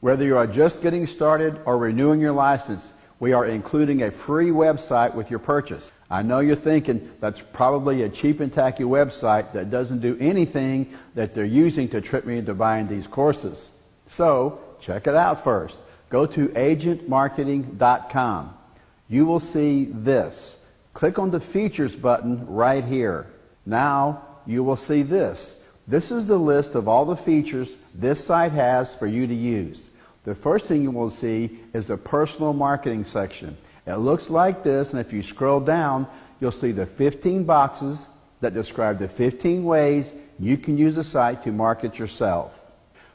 Whether you are just getting started or renewing your license, we are including a free website with your purchase. I know you're thinking that's probably a cheap and tacky website that doesn't do anything that they're using to trick me into buying these courses. So, check it out first. Go to agentmarketing.com. You will see this. Click on the Features button right here. Now, you will see this. This is the list of all the features this site has for you to use. The first thing you will see is the personal marketing section. It looks like this, and if you scroll down, you'll see the 15 boxes that describe the 15 ways you can use the site to market yourself.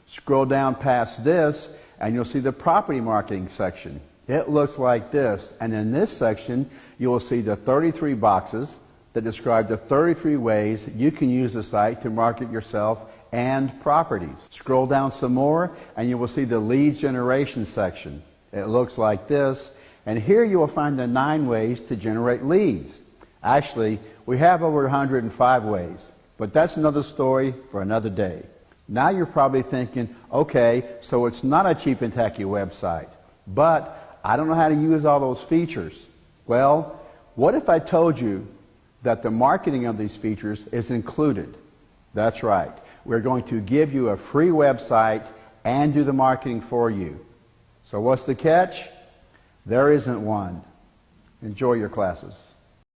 Scroll down past this, and you'll see the property marketing section. It looks like this, and in this section, you will see the 33 boxes that describe the 33 ways you can use the site to market yourself and properties. Scroll down some more and you will see the lead generation section. It looks like this, and here you will find the 9 ways to generate leads. Actually, we have over 105 ways, but that's another story for another day. Now you're probably thinking, okay, so it's not a cheap and tacky website, but I don't know how to use all those features. Well, what if I told you that the marketing of these features is included? That's right. We're going to give you a free website and do the marketing for you. So what's the catch? There isn't one. Enjoy your classes.